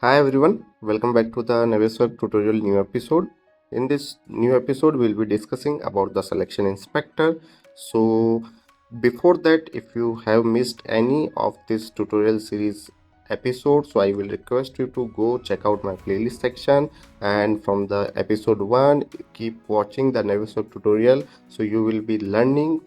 Hi everyone, welcome back to the Navisworks tutorial new episode. In this new episode, we'll be discussing about the selection inspector. So before that, if you have missed any of this tutorial series episodes, so I will request you to go check out my playlist section, and from the episode 1 keep watching the Navisworks tutorial, so you will be learning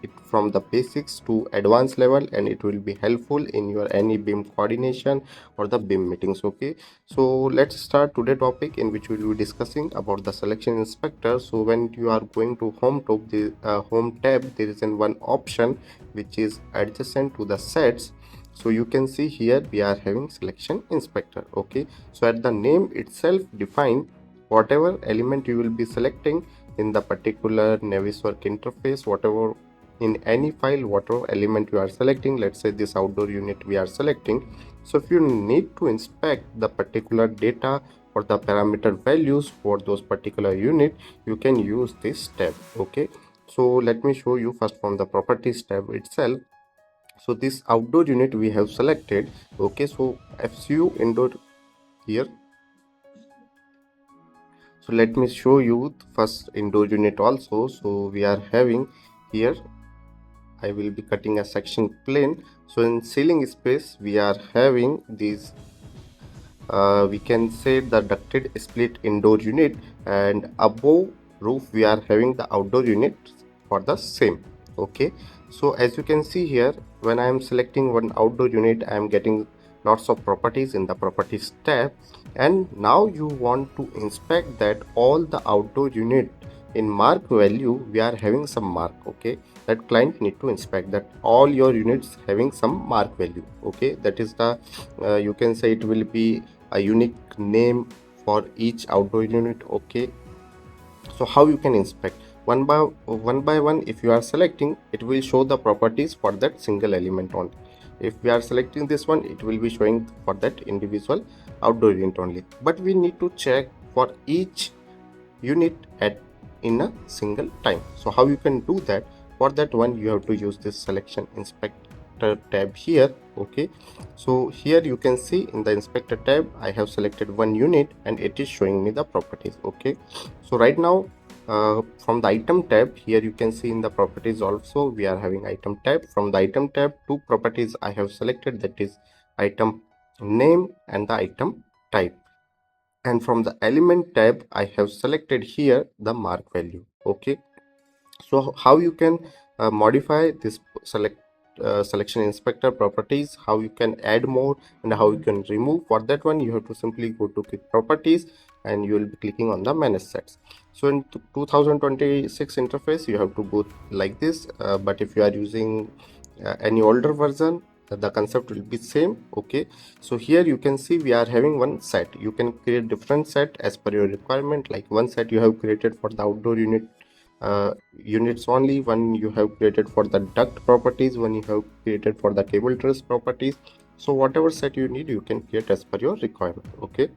it from the basics to advanced level, and it will be helpful in your any BIM coordination or the BIM meetings. Okay, so let's start today topic in which we will be discussing about the selection inspector. So when you are going to home tab, there is one option which is adjacent to the sets. So you can see here we are having selection inspector. Okay, so at the name itself define whatever element you will be selecting in the particular Navisworks interface, whatever in any file, whatever element you are selecting. Let's say this outdoor unit we are selecting. So if you need to inspect the particular data or the parameter values for those particular unit, you can use this tab. Okay, so let me show you first from the properties tab itself. So this outdoor unit we have selected. Okay, so FCU indoor here. So let me show you the first indoor unit also. So we are having here, I will be cutting a section plane. So in ceiling space we are having these we can say the ducted split indoor unit, and above roof we are having the outdoor unit for the same. Okay, so as you can see here, when I am selecting one outdoor unit, I am getting lots of properties in the properties tab, and now you want to inspect that all the outdoor unit in mark value we are having some mark. Okay, that client need to inspect that all your units having some mark value. Okay, that is the you can say it will be a unique name for each outdoor unit. Okay, so how you can inspect one by one, if you are selecting, it will show the properties for that single element only. If we are selecting this one, it will be showing for that individual outdoor unit only, but we need to check for each unit at in a single time. So how you can do that? For that one, you have to use this selection inspector tab here. Okay, so here you can see in the inspector tab I have selected one unit and it is showing me the properties. Okay, so right now from the item tab here, you can see in the properties also we are having item tab. From the item tab, two properties I have selected, that is item name and the item type. And from the element tab I have selected here the mark value. Okay, so how you can modify this selection inspector properties, how you can add more and how you can remove. For that one, you have to simply go to quick properties and you will be clicking on the manage sets. So in 2026 interface you have to go like this, but if you are using any older version, the concept will be same. Okay, so here you can see we are having one set. You can create different set as per your requirement. Like one set you have created for the outdoor units only, one you have created for the duct properties, one you have created for the cable truss properties. So whatever set you need, you can create as per your requirement. Okay,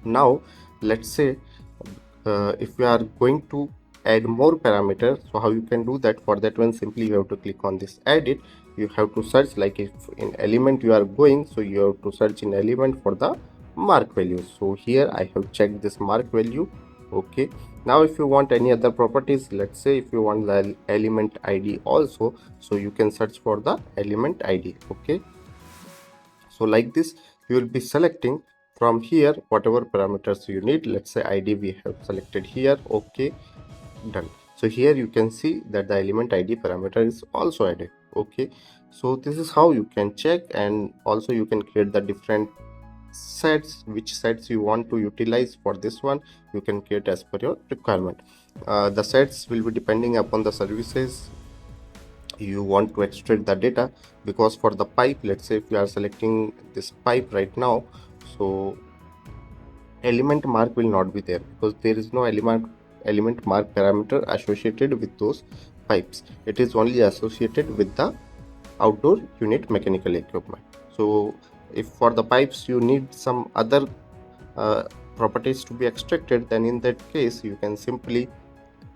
now let's say if we are going to add more parameters, so how you can do that? For that one, simply you have to click on this edit. You have to search, like if in element you are going, so you have to search in element for the mark value. So here I have checked this mark value. Okay, now if you want any other properties, let's say if you want the element ID also, so you can search for the element ID. Okay, so like this you will be selecting from here whatever parameters you need. Let's say ID we have selected here. Okay, done. So here you can see that the element ID parameter is also added. Okay, so this is how you can check, and also you can create the different sets. Which sets you want to utilize for this one, you can create as per your requirement. The sets will be depending upon the services you want to extract the data, because for the pipe, let's say if you are selecting this pipe right now, so element mark will not be there because there is no element mark parameter associated with those pipes. It is only associated with the outdoor unit mechanical equipment. So if for the pipes you need some other uh, properties to be extracted, then in that case you can simply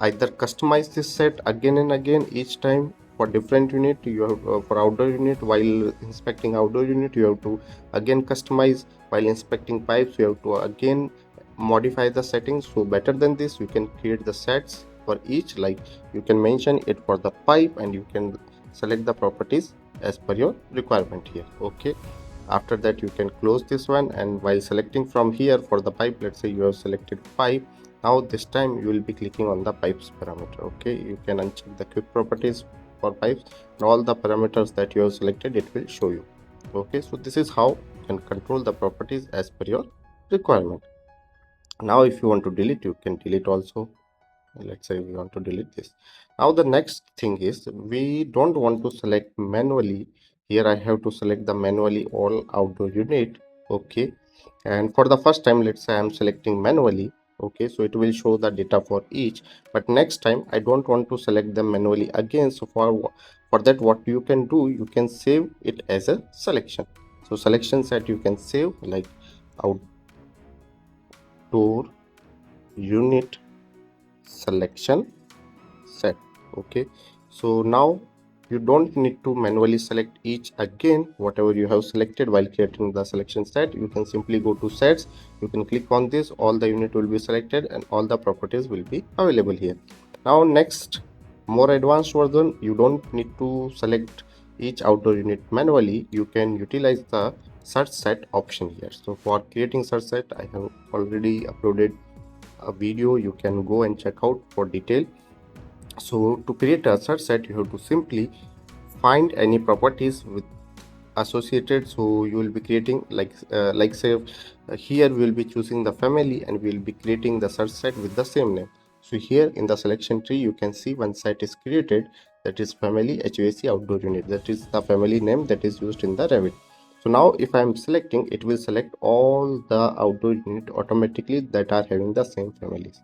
either customize this set again and again each time for different unit. You have for outdoor unit, while inspecting outdoor unit you have to again customize. While inspecting pipes you have to again modify the settings. So better than this, you can create the sets for each, like you can mention it for the pipe and you can select the properties as per your requirement here. Okay, after that you can close this one, and while selecting from here for the pipe, let's say you have selected pipe, now this time you will be clicking on the pipes parameter. Okay, you can uncheck the quick properties for pipes, and all the parameters that you have selected it will show you. Okay, so this is how you can control the properties as per your requirement. Now if you want to delete, you can delete also. Let's say we want to delete this. Now the next thing is, we don't want to select manually. Here I have to select the manually all outdoor unit. Okay, and for the first time, let's say I'm selecting manually. Okay, so it will show the data for each, but next time I don't want to select them manually again. So for that, what you can do, you can save it as a selection. So selection set you can save like outdoor unit selection set. Okay, so now you don't need to manually select each again. Whatever you have selected while creating the selection set, you can simply go to sets, you can click on this, all the unit will be selected and all the properties will be available here. Now next, more advanced version, you don't need to select each outdoor unit manually. You can utilize the search set option here. So for creating search set, I have already uploaded a video, you can go and check out for detail. So to create a search set, you have to simply find any properties with associated. So you will be creating like say here we will be choosing the family and we will be creating the search set with the same name. So here in the selection tree you can see one set is created, that is family HVAC outdoor unit, that is the family name that is used in the Revit. So now if I am selecting, it will select all the outdoor unit automatically that are having the same families.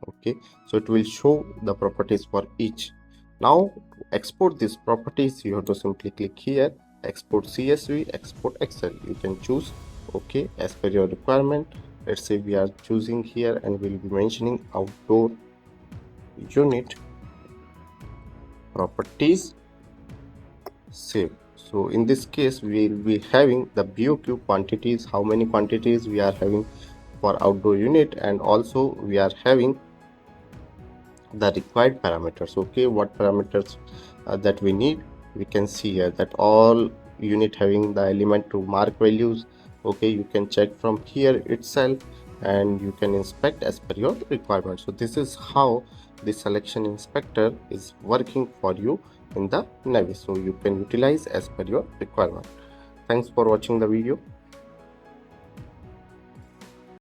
Okay, so it will show the properties for each. Now to export these properties, you have to simply click here, export CSV, export Excel. You can choose okay as per your requirement. Let's say we are choosing here and we'll be mentioning outdoor unit properties save. So in this case we will be having the BOQ quantities, how many quantities we are having for outdoor unit, and also we are having the required parameters. Okay, what parameters that we need, we can see here that all unit having the element to mark values. Okay, you can check from here itself and you can inspect as per your requirement. So this is how the selection inspector is working for you in the Navis. So you can utilize as per your requirement. Thanks for watching the video.